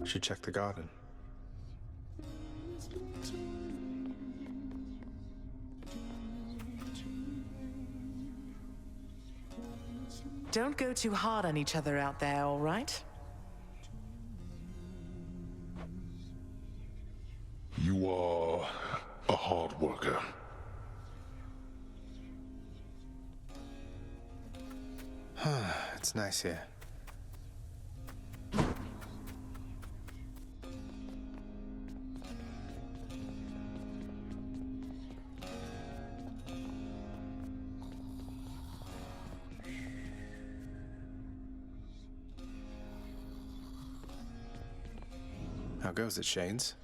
Should check the garden. Don't go too hard on each other out there, all right? You are a hard worker. It's nice here. How goes it, Shades?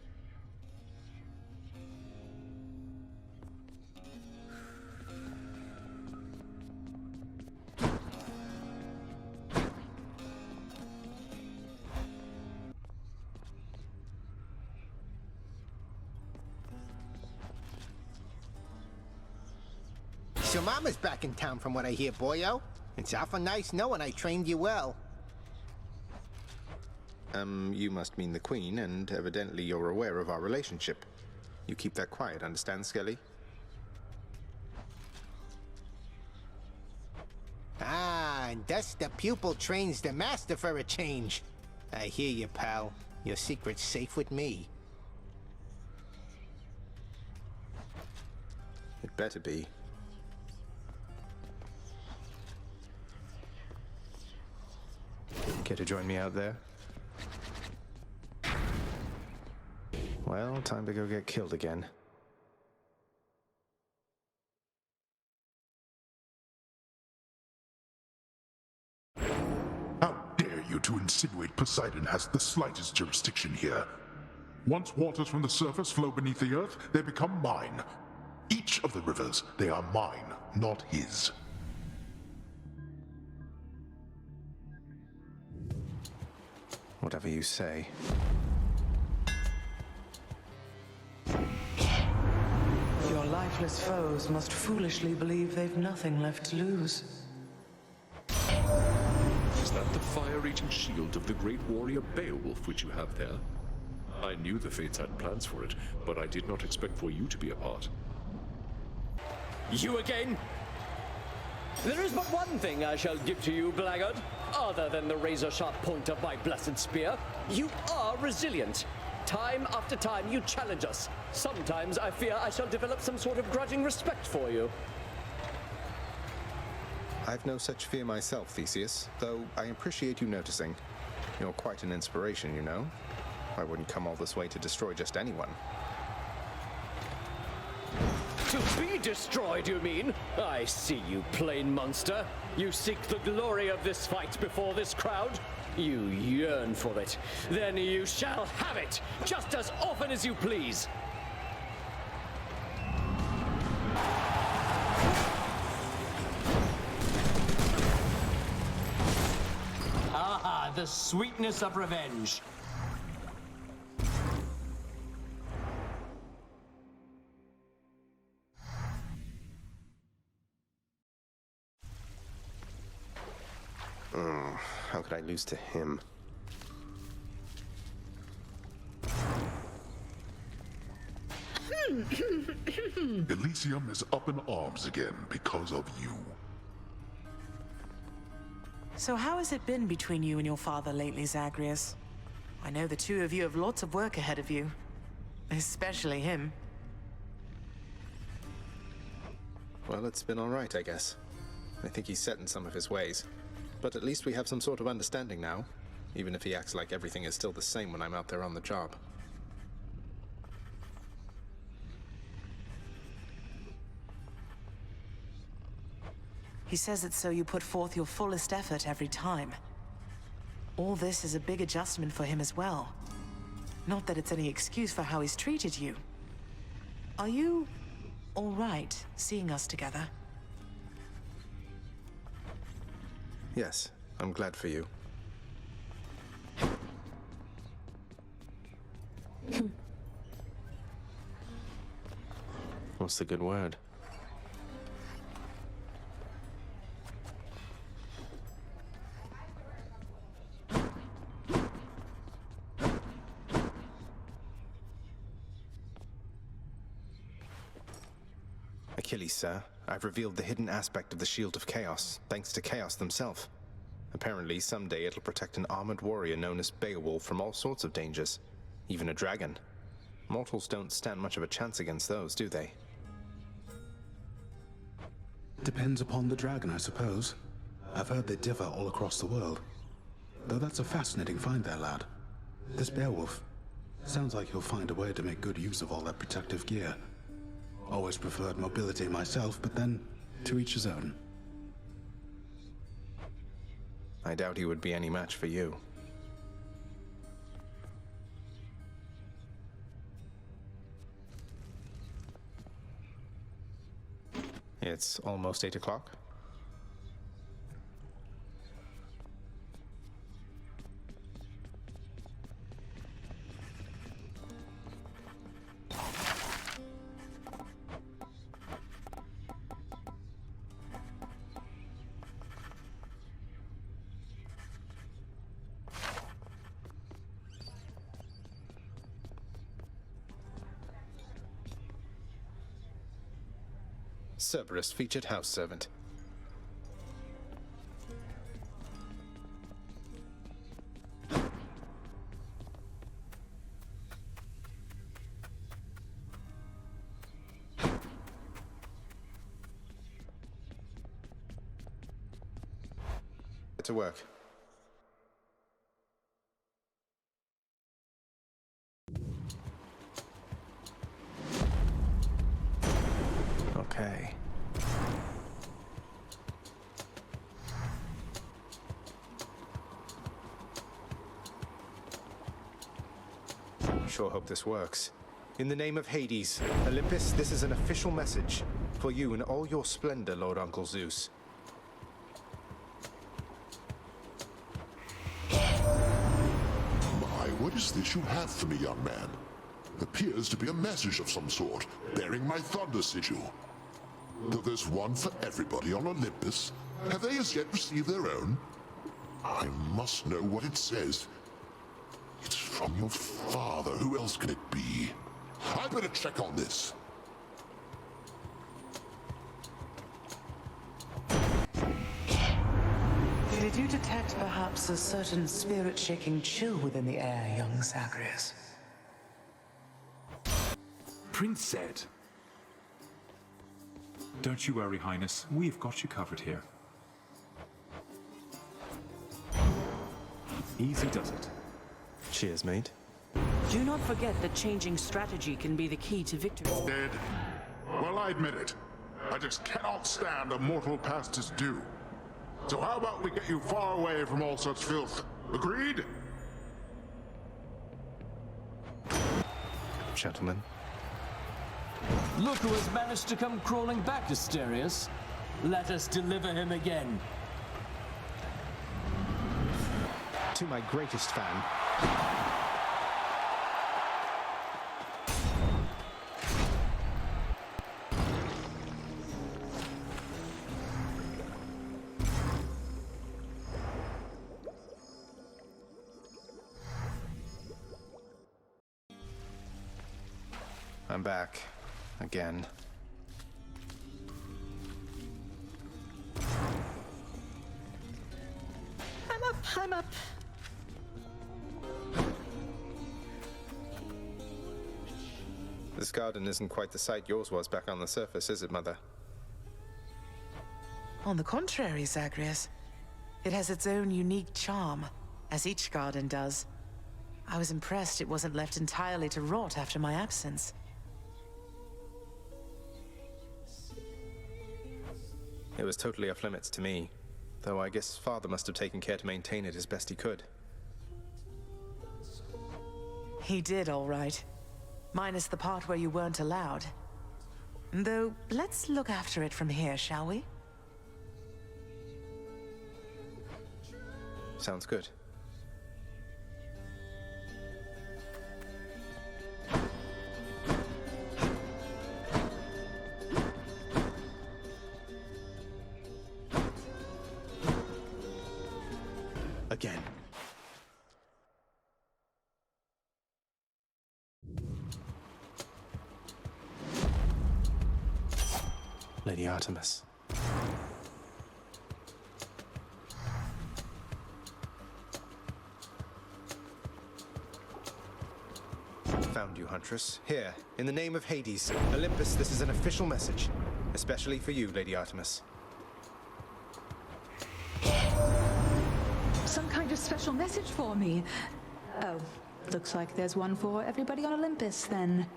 So Mama's back in town from what I hear, boyo. It's awful nice knowing I trained you well. You must mean the Queen, and evidently you're aware of our relationship. You keep that quiet, understand, Skelly? Ah, and thus the pupil trains the master for a change. I hear you, pal. Your secret's safe with me. It better be. Care to join me out there? Well, time to go get killed again. How dare you to insinuate Poseidon has the slightest jurisdiction here? Once waters from the surface flow beneath the earth, they become mine. Each of the rivers, they are mine, not his. Whatever you say. Your lifeless foes must foolishly believe they've nothing left to lose. Is that the fire-eating shield of the great warrior Beowulf which you have there? I knew the Fates had plans for it, but I did not expect for you to be a part. You again? There is but one thing I shall give to you, blackguard, other than the razor-sharp point of my blessed spear. You are resilient. Time after time you challenge us. Sometimes I fear I shall develop some sort of grudging respect for you. I've no such fear myself, Theseus, though I appreciate you noticing. You're quite an inspiration, you know. I wouldn't come all this way to destroy just anyone. To be destroyed, you mean? I see you, plain monster. You seek the glory of this fight before this crowd? You yearn for it. Then you shall have it, just as often as you please. Ah, the sweetness of revenge. How could I lose to him? Elysium is up in arms again because of you. So how has it been between you and your father lately, Zagreus? I know the two of you have lots of work ahead of you. Especially him. Well, it's been all right, I guess. I think he's set in some of his ways. But at least we have some sort of understanding now, even if he acts like everything is still the same when I'm out there on the job. He says it's so you put forth your fullest effort every time. All this is a big adjustment for him as well. Not that it's any excuse for how he's treated you. Are you all right seeing us together? Yes, I'm glad for you. What's the good word? Achilles, sir. I've revealed the hidden aspect of the Shield of Chaos, thanks to Chaos themselves. Apparently, someday it'll protect an armored warrior known as Beowulf from all sorts of dangers. Even a dragon. Mortals don't stand much of a chance against those, do they? Depends upon the dragon, I suppose. I've heard they differ all across the world. Though that's a fascinating find there, lad. This Beowulf sounds like he'll find a way to make good use of all that protective gear. Always preferred mobility myself, but then to each his own. I doubt he would be any match for you. It's almost 8 o'clock. Cerberus, featured house servant. Get to work. Okay. Sure hope this works. In the name of Hades, Olympus, this is an official message for you in all your splendor, Lord Uncle Zeus. My, what is this you have for me, young man? Appears to be a message of some sort, bearing my thunder sigil. Though there's one for everybody on Olympus, have they as yet received their own? I must know what it says. It's from your father. Who else can it be? I better check on this. Did you detect perhaps a certain spirit-shaking chill within the air, young Zagreus? Prince said. Don't you worry, Highness. We've got you covered here. Easy does it. Cheers, mate. Do not forget that changing strategy can be the key to victory. Dead? Well, I admit it. I just cannot stand a mortal past his due. So how about we get you far away from all such filth? Agreed? Gentlemen. Look who has managed to come crawling back, Asterius. Let us deliver him again. To my greatest fan. I'm back. Again. I'm up. This garden isn't quite the sight yours was back on the surface, is it, Mother? On the contrary, Zagreus. It has its own unique charm, as each garden does. I was impressed it wasn't left entirely to rot after my absence. It was totally off limits to me, though I guess Father must have taken care to maintain it as best he could. He did, all right. Minus the part where you weren't allowed. Though, let's look after it from here, shall we? Sounds good. Again. Lady Artemis. Found you, Huntress. Here, in the name of Hades, Olympus, this is an official message. Especially for you, Lady Artemis. Some kind of special message for me. Oh, looks like there's one for everybody on Olympus, then.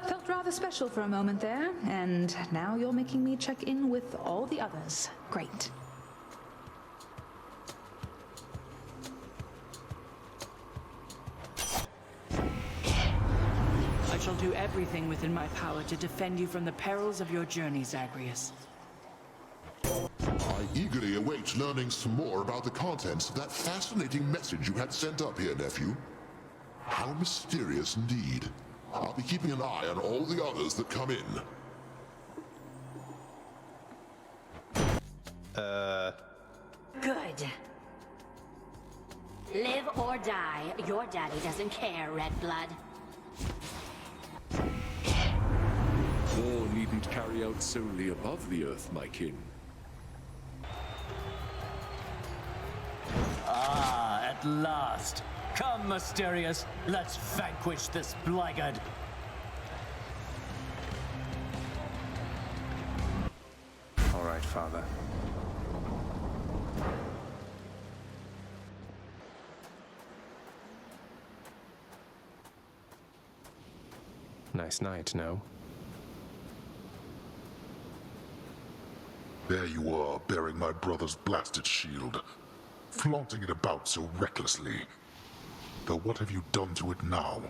Felt rather special for a moment there, and now you're making me check in with all the others. Great. I shall do everything within my power to defend you from the perils of your journey, Zagreus. I eagerly await learning some more about the contents of that fascinating message you had sent up here, nephew. How mysterious indeed. I'll be keeping an eye on all the others that come in. Good. Live or die, your daddy doesn't care, Red Blood. War needn't carry out solely above the earth, my kin. Ah, at last. Come, Mysterious, let's vanquish this blackguard. All right, Father. Nice night, no? There you are, bearing my brother's blasted shield, flaunting it about so recklessly. Though what have you done to it now?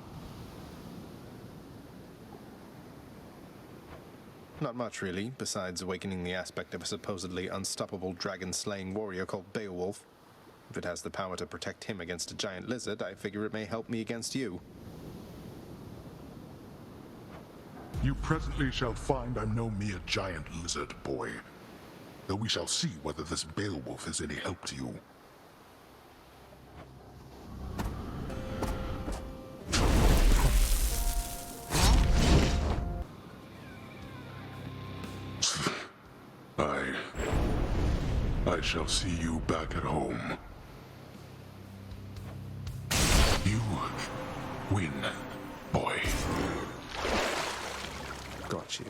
Not much, really, besides awakening the aspect of a supposedly unstoppable dragon-slaying warrior called Beowulf. If it has the power to protect him against a giant lizard, I figure it may help me against you. You presently shall find I'm no mere giant lizard, boy. Though we shall see whether this Beowulf is any help to you. I shall see you back at home. You win, boy. Got you.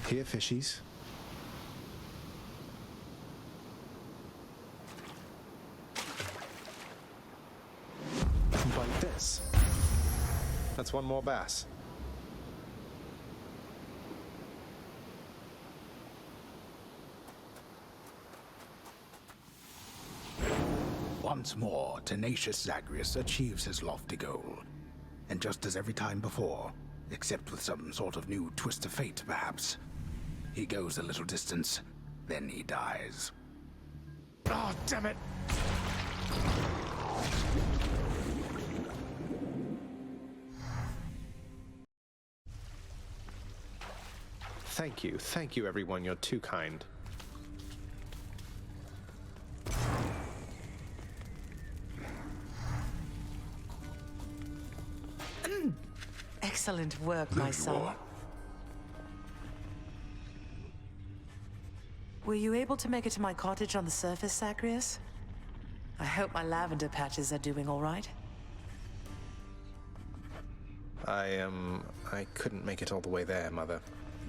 Here, fishies. Like this. That's one more bass. Once more, tenacious Zagreus achieves his lofty goal. And just as every time before, except with some sort of new twist of fate, perhaps, he goes a little distance, then he dies. Oh, damn it! Thank you everyone, you're too kind. Excellent work, my son. Were you able to make it to my cottage on the surface, Zagreus? I hope my lavender patches are doing all right. I couldn't make it all the way there, Mother.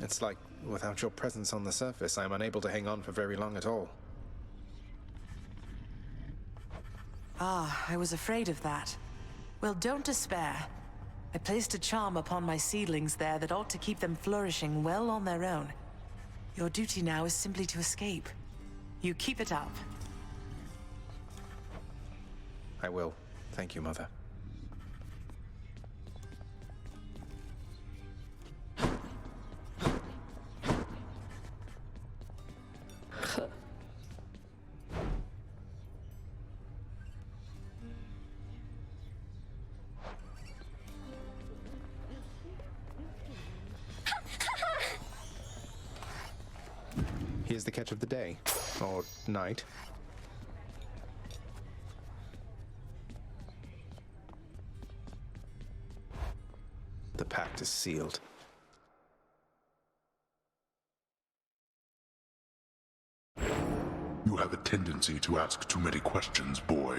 It's like, without your presence on the surface, I'm unable to hang on for very long at all. Ah, I was afraid of that. Well, don't despair. I placed a charm upon my seedlings there that ought to keep them flourishing well on their own. Your duty now is simply to escape. You keep it up. I will. Thank you, Mother. Here's the catch of the day. Or night. The pact is sealed. You have a tendency to ask too many questions, boy.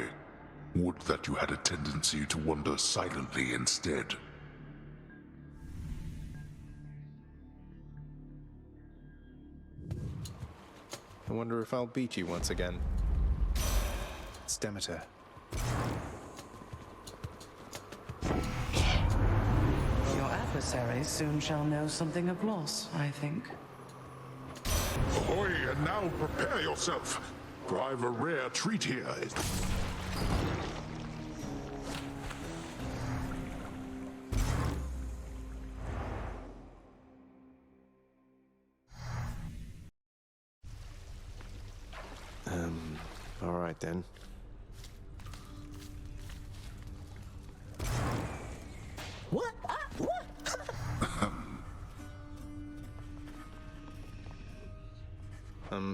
Would that you had a tendency to wonder silently instead. I wonder if I'll beat you once again. It's Demeter. Your adversaries soon shall know something of loss, I think. Ahoy, and now prepare yourself, for I've a rare treat here. All right then. What? What?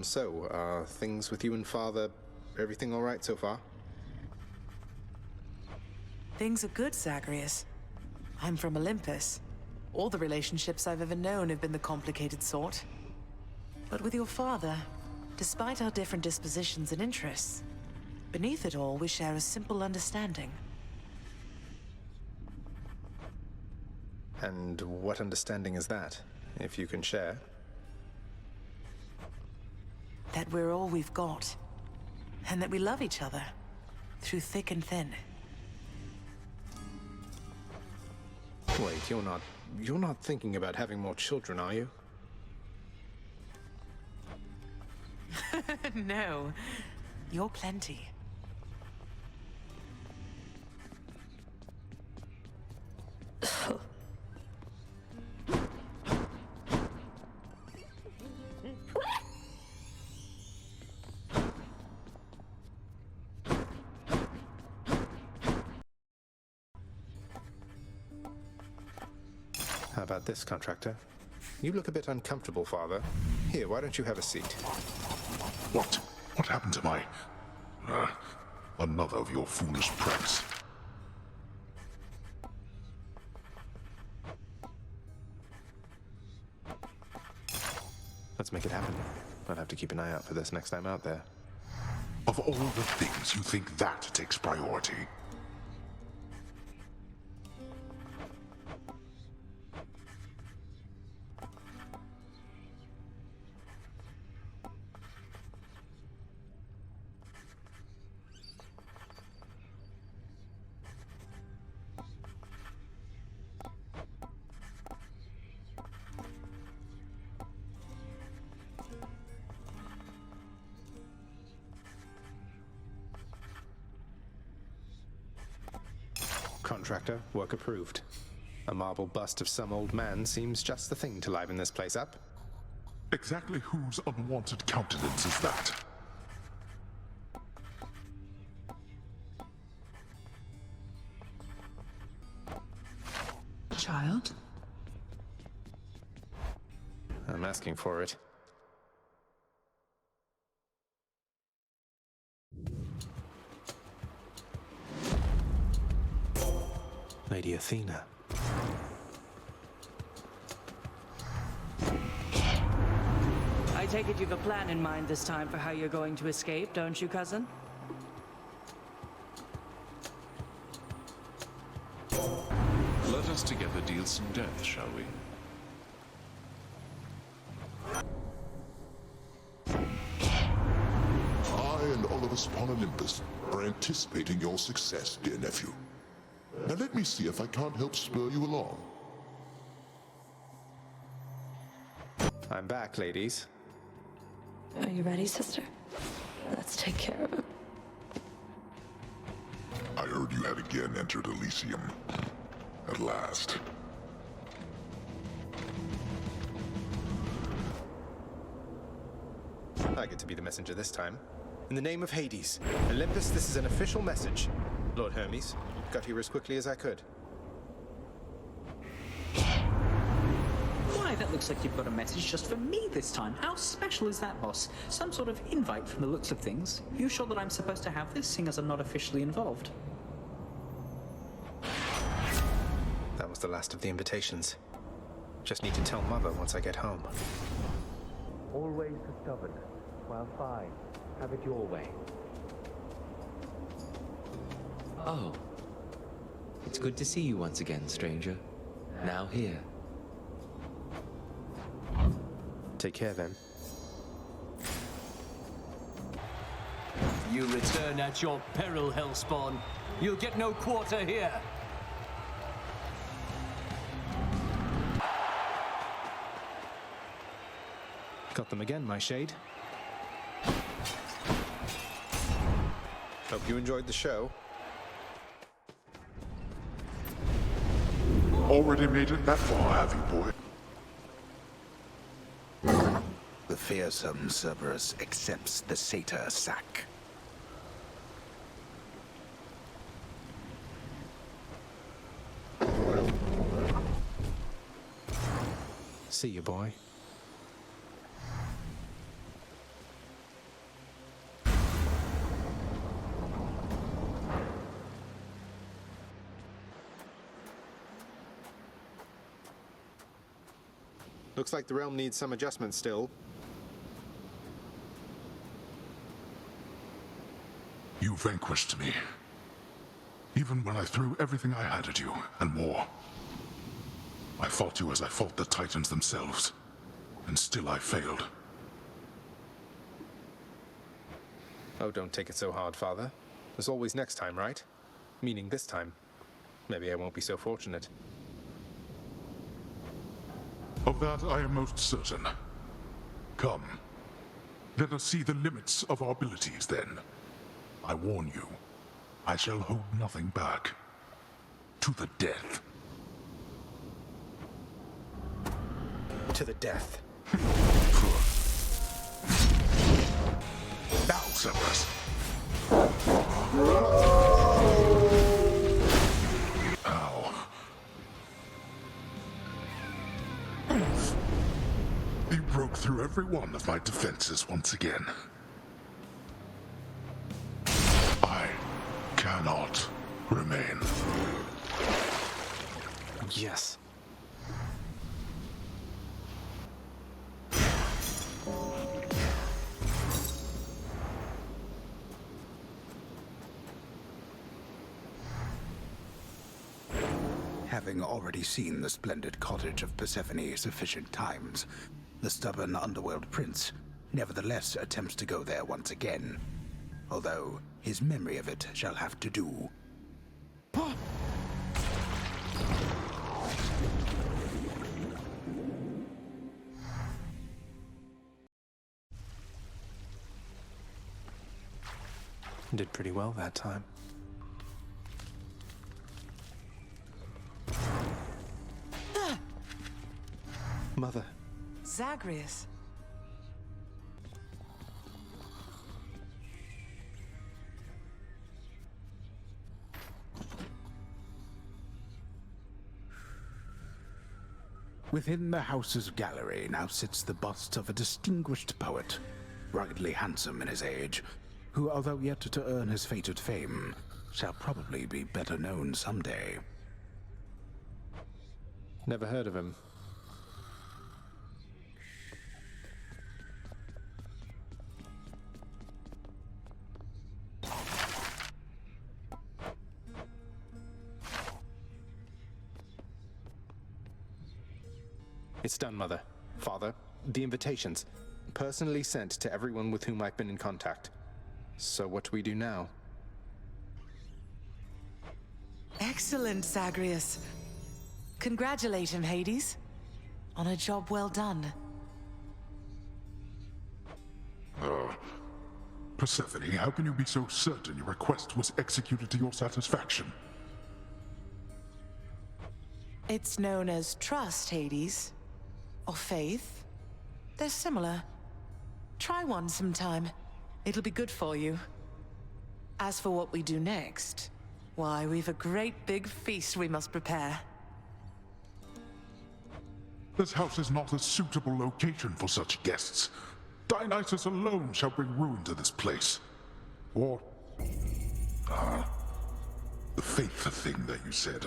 So, things with you and Father, everything all right so far? Things are good, Zagreus. I'm from Olympus. All the relationships I've ever known have been the complicated sort. But with your father, despite our different dispositions and interests, beneath it all, we share a simple understanding. And what understanding is that, if you can share? That we're all we've got, and that we love each other, through thick and thin. Wait, you're not thinking about having more children, are you? No, you're plenty. How about this, contractor? You look a bit uncomfortable, Father. Here, why don't you have a seat? What? What happened to my... another of your foolish pranks. Let's make it happen. I'll have to keep an eye out for this next time out there. Of all the things, you think that takes priority? Contractor, work approved. A marble bust of some old man seems just the thing to liven this place up. Exactly whose unwanted countenance is that? Child? I'm asking for it. Lady Athena. I take it you've a plan in mind this time for how you're going to escape, don't you, cousin? Let us together deal some death, shall we? I and all of us upon Olympus are anticipating your success, dear nephew. Now let me see if I can't help spur you along. I'm back, ladies. Are you ready, sister? Let's take care of him. I heard you had again entered Elysium. At last. I get to be the messenger this time. In the name of Hades, Olympus, this is an official message. Lord Hermes, got here as quickly as I could. Why, looks like you've got a message just for me this time. How special is that, boss? Some sort of invite from the looks of things. You sure that I'm supposed to have this, seeing as I'm not officially involved? That was the last of the invitations. Just need to tell Mother once I get home. Always the stubborn. Well, fine. Have it your way. Oh. It's good to see you once again, stranger. Now here. Take care then. You return at your peril, Hellspawn. You'll get no quarter here. Got them again, my shade. Hope you enjoyed the show. Already made it that far, have you, boy? The fearsome Cerberus accepts the satyr sack. See you, boy. Looks like the realm needs some adjustments still. You vanquished me. Even when I threw everything I had at you, and more. I fought you as I fought the Titans themselves, and still I failed. Oh, don't take it so hard, Father. There's always next time, right? Meaning this time. Maybe I won't be so fortunate. Of that I am most certain. Come. Let us see the limits of our abilities, then. I warn you, I shall hold nothing back. To the death. To the death. Now, Cerberus. Ow. You broke through every one of my defenses once again. I cannot remain. Yes. Having already seen the splendid cottage of Persephone sufficient times, the stubborn underworld prince nevertheless attempts to go there once again, although his memory of it shall have to do. Did pretty well that time. Mother. Zagreus. Within the house's gallery now sits the bust of a distinguished poet, ruggedly handsome in his age, who, although yet to earn his fated fame, shall probably be better known someday. Never heard of him. It's done, Mother. Father, the invitations. Personally sent to everyone with whom I've been in contact. So what do we do now? Excellent, Zagreus. Congratulate him, Hades. On a job well done. Persephone, how can you be so certain your request was executed to your satisfaction? It's known as trust, Hades. Or faith. They're similar. Try one sometime. It'll be good for you. As for what we do next, why, we've a great big feast we must prepare. This house is not a suitable location for such guests. Dionysus alone shall bring ruin to this place. Or... the faith thing that you said.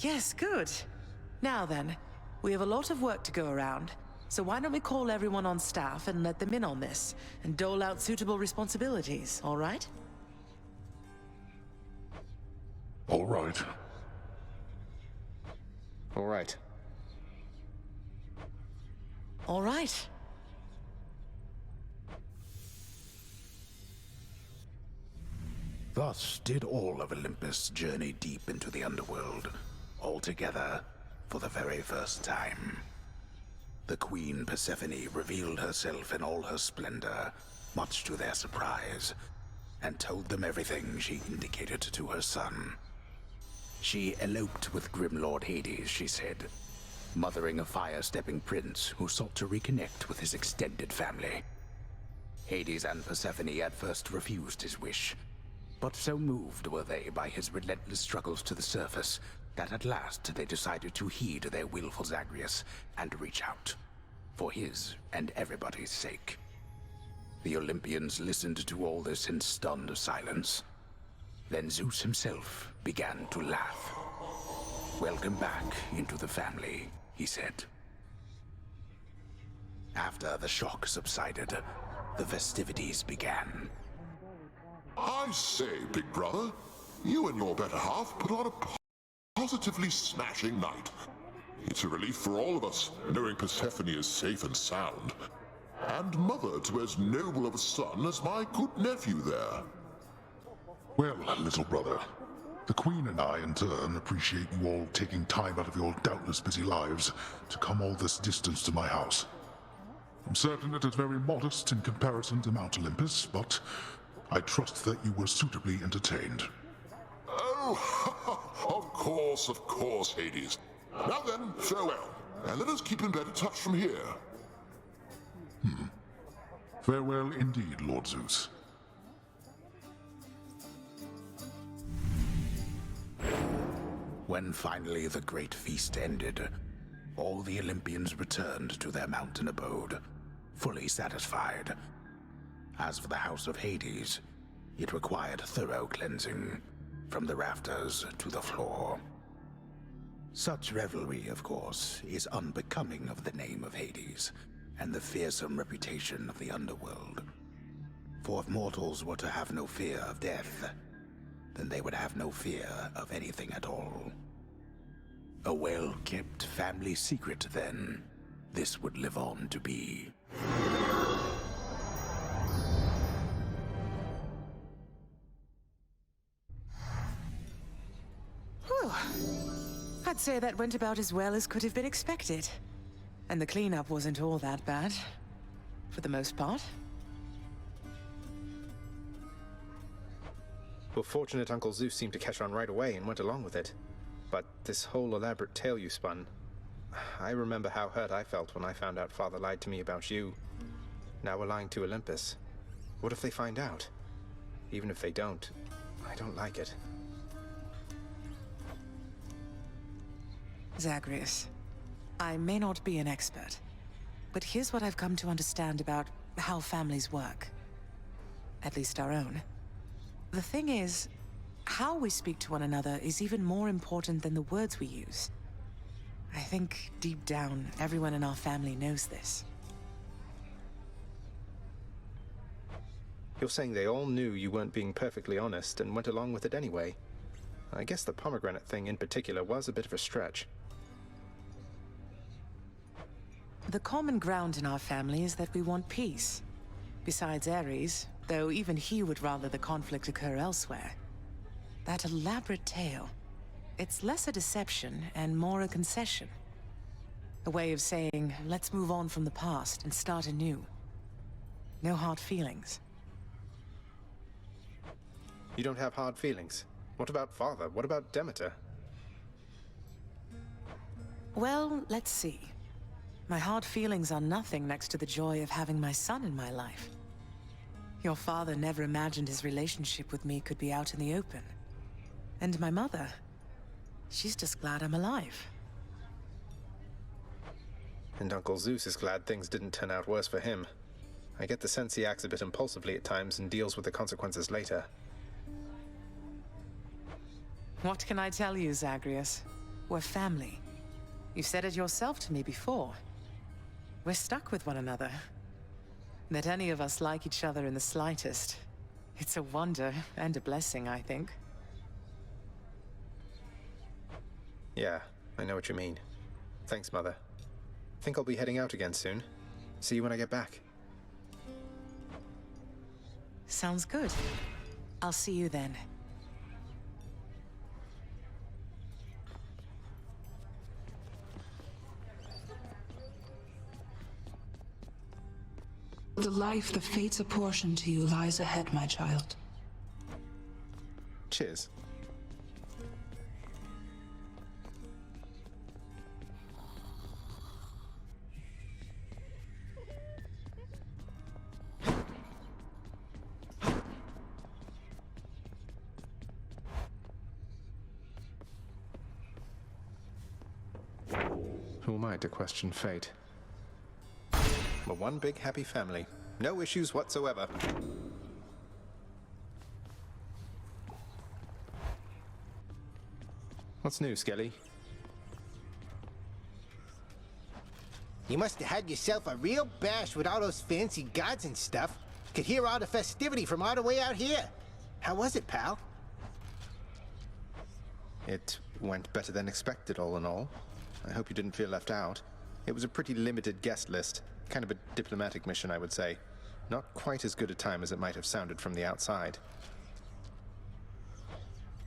Yes, good. Now then, we have a lot of work to go around, so why don't we call everyone on staff and let them in on this, and dole out suitable responsibilities, all right? All right. All right. All right. Thus did all of Olympus journey deep into the underworld, all together for the very first time. The Queen Persephone revealed herself in all her splendor, much to their surprise, and told them everything she indicated to her son. She eloped with grim Lord Hades, she said, mothering a fire-stepping prince who sought to reconnect with his extended family. Hades and Persephone at first refused his wish, but so moved were they by his relentless struggles to the surface that at last they decided to heed their willful Zagreus and reach out, for his and everybody's sake. The Olympians listened to all this in stunned silence. Then Zeus himself began to laugh. "Welcome back into the family," he said. After the shock subsided, the festivities began. I say, big brother, you and your better half put on a positively smashing night. It's a relief for all of us, knowing Persephone is safe and sound. And mother to as noble of a son as my good nephew there. Well, little brother, the Queen and I, in turn, appreciate you all taking time out of your doubtless busy lives to come all this distance to my house. I'm certain it is very modest in comparison to Mount Olympus, but I trust that you were suitably entertained. Oh, of course, Hades. Now then, farewell, and let us keep in better touch from here. Farewell indeed, Lord Zeus. When finally the great feast ended, all the Olympians returned to their mountain abode, fully satisfied. As for the house of Hades, it required thorough cleansing, from the rafters to the floor. Such revelry, of course, is unbecoming of the name of Hades, and the fearsome reputation of the underworld. For if mortals were to have no fear of death, then they would have no fear of anything at all. A well-kept family secret, then, this would live on to be. Whew. I'd say that went about as well as could have been expected. And the cleanup wasn't all that bad, for the most part. Well, fortunate Uncle Zeus seemed to catch on right away and went along with it. But this whole elaborate tale you spun... I remember how hurt I felt when I found out Father lied to me about you. Now we're lying to Olympus. What if they find out? Even if they don't, I don't like it. Zagreus, I may not be an expert, but here's what I've come to understand about how families work. At least our own. The thing is, how we speak to one another is even more important than the words we use. I think, deep down, everyone in our family knows this. You're saying they all knew you weren't being perfectly honest and went along with it anyway. I guess the pomegranate thing in particular was a bit of a stretch. The common ground in our family is that we want peace. Besides Ares, though even he would rather the conflict occur elsewhere. That elaborate tale, it's less a deception and more a concession. A way of saying, let's move on from the past and start anew. No hard feelings. You don't have hard feelings? What about Father? What about Demeter? Well, let's see. My hard feelings are nothing next to the joy of having my son in my life. Your father never imagined his relationship with me could be out in the open. And my mother, she's just glad I'm alive. And Uncle Zeus is glad things didn't turn out worse for him. I get the sense he acts a bit impulsively at times and deals with the consequences later. What can I tell you, Zagreus? We're family. You've said it yourself to me before. We're stuck with one another. That any of us like each other in the slightest. It's a wonder and a blessing, I think. Yeah, I know what you mean. Thanks, Mother. Think I'll be heading out again soon. See you when I get back. Sounds good. I'll see you then. The life the fates apportion to you lies ahead, my child. Cheers. Who am I to question fate? We're one big happy family. No issues whatsoever. What's new, Skelly? You must have had yourself a real bash with all those fancy gods and stuff. Could hear all the festivity from all the way out here. How was it, pal? It went better than expected, all in all. I hope you didn't feel left out. It was a pretty limited guest list. Kind of a diplomatic mission, I would say. Not quite as good a time as it might have sounded from the outside.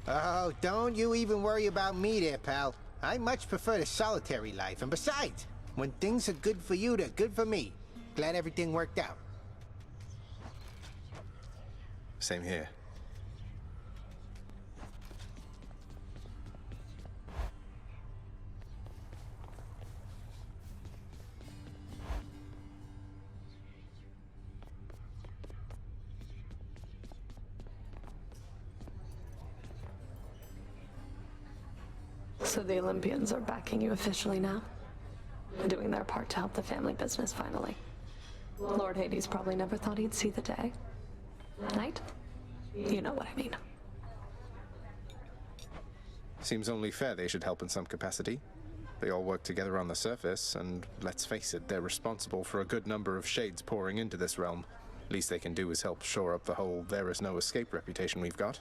Oh, don't you even worry about me there, pal. I much prefer the solitary life, and besides, when things are good for you, they're good for me. Glad everything worked out. Same here. So the Olympians are backing you officially now? Doing their part to help the family business finally. Lord Hades probably never thought he'd see the day. Right? You know what I mean. Seems only fair they should help in some capacity. They all work together on the surface, and let's face it, they're responsible for a good number of shades pouring into this realm. Least they can do is help shore up the whole there is no escape reputation we've got.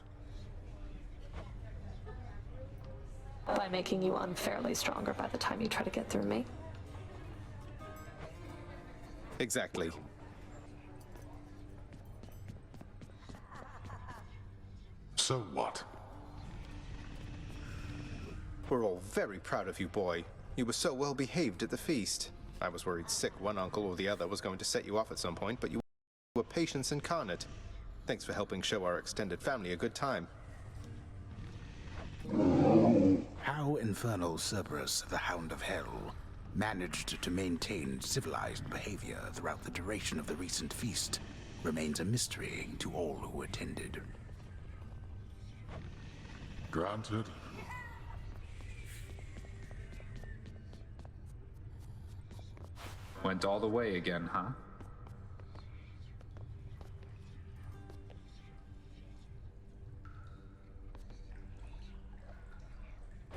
By making you unfairly stronger by the time you try to get through me. Exactly. So what? We're all very proud of you, boy. You were so well behaved at the feast. I was worried sick one uncle or the other was going to set you off at some point, but you were patience incarnate. Thanks for helping show our extended family a good time. How infernal Cerberus, the Hound of Hell, managed to maintain civilized behavior throughout the duration of the recent feast remains a mystery to all who attended. Granted. Went all the way again, huh?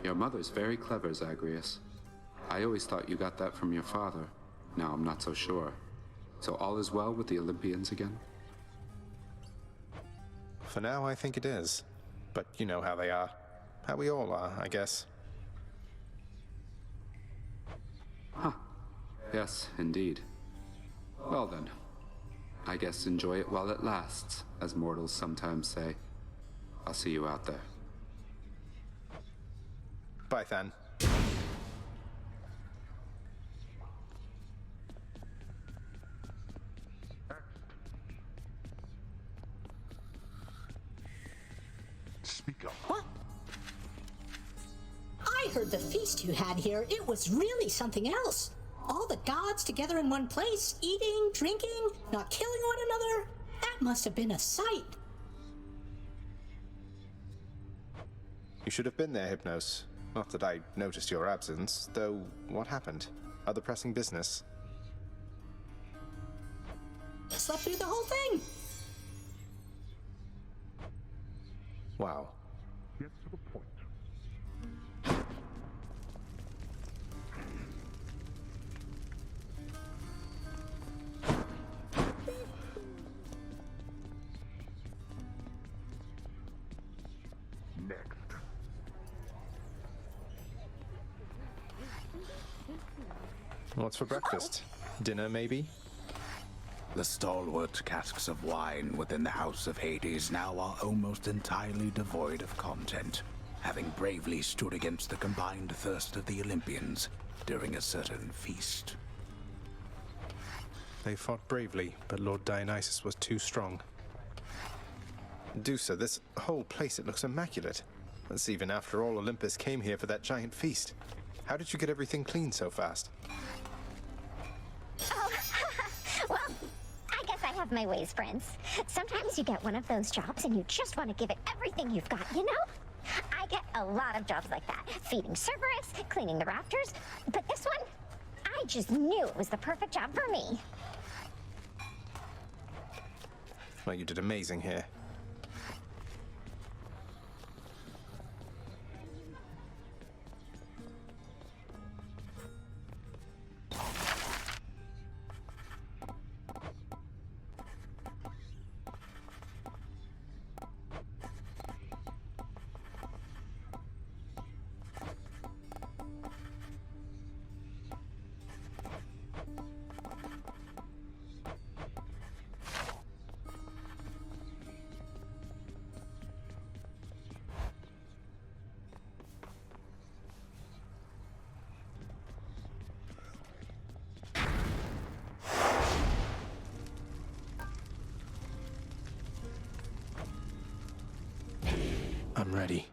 Your mother's very clever, Zagreus. I always thought you got that from your father. Now I'm not so sure. So all is well with the Olympians again? For now, I think it is. But you know how they are. How we all are, I guess. Huh. Yes, indeed. Well then, I guess enjoy it while it lasts, as mortals sometimes say. I'll see you out there. Bye, Than. Speak up. What? I heard the feast you had here. It was really something else. All the gods together in one place, eating, drinking, not killing one another. That must have been a sight. You should have been there, Hypnos. Not that I noticed your absence, though what happened? Other pressing business? Slept through the whole thing. Wow. Get to the point. Next. What's for breakfast? Dinner, maybe? The stalwart casks of wine within the House of Hades now are almost entirely devoid of content, having bravely stood against the combined thirst of the Olympians during a certain feast. They fought bravely, but Lord Dionysus was too strong. Dusa, this whole place, it looks immaculate. That's even after all Olympus came here for that giant feast. How did you get everything clean so fast? Oh, well, I guess I have my ways, friends. Sometimes you get one of those jobs and you just want to give it everything you've got, you know? I get a lot of jobs like that. Feeding Cerberus, cleaning the rafters. But this one, I just knew it was the perfect job for me. Well, you did amazing here. I'm ready.